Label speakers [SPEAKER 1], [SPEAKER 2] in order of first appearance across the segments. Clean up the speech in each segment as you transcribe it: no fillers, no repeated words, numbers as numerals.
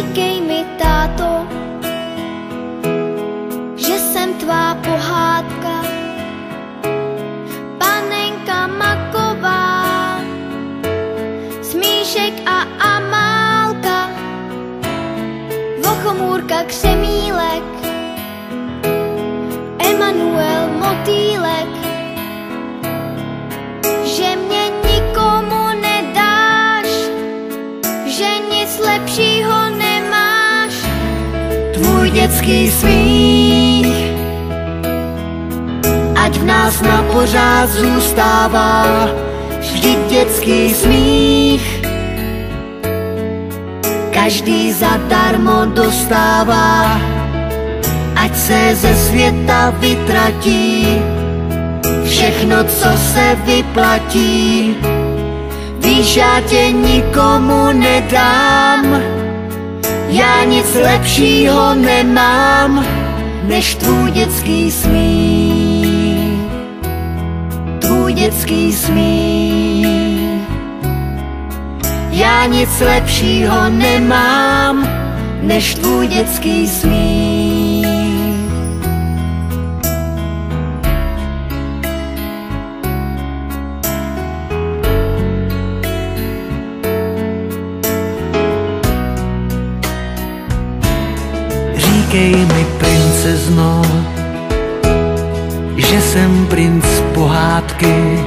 [SPEAKER 1] Říkej mi, táto, že jsem tvá pohádka, panenka maková, Smíšek a Amálka, Vochomůrka Křemílek, Emanuel Motýlek, že mě nikomu nedáš, že nic lepšího nemáš.
[SPEAKER 2] Tvůj dětský smích, ať v nás na pořád zůstává, vždyť dětský smích každý zadarmo dostává. Ať se ze světa vytratí všechno, co se vyplatí. Víš, já tě nikomu nedám, já nic lepšího nemám, než tvůj dětský smích. Tvůj dětský smích. Já nic lepšího nemám, než tvůj dětský smích.
[SPEAKER 3] Říkej mi, princezno, že jsem princ pohádky,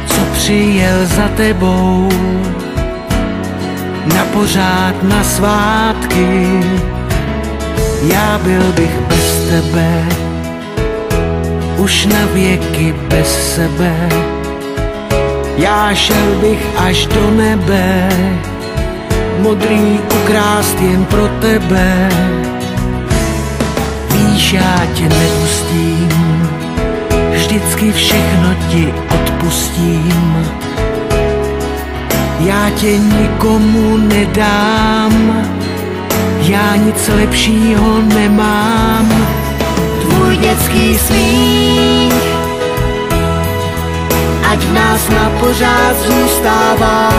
[SPEAKER 3] co přijel za tebou na pořád na svátky. Já byl bych bez tebe, už na věky bez sebe. Já šel bych až do nebe, modrý ukrást jen pro tebe. Víš, já tě nepustím, vždycky všechno ti odpustím. Já tě nikomu nedám, já nic lepšího nemám.
[SPEAKER 2] Tvůj dětský smích, ať v nás na pořád zůstává,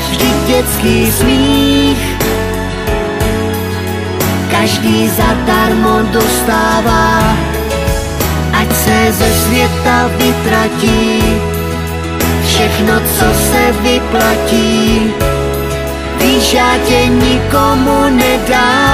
[SPEAKER 2] vždyť dětský smích každý zadarmo dostává. Ať se ze světa vytratí všechno, co se vyplatí. Víš, já tě nikomu nedám,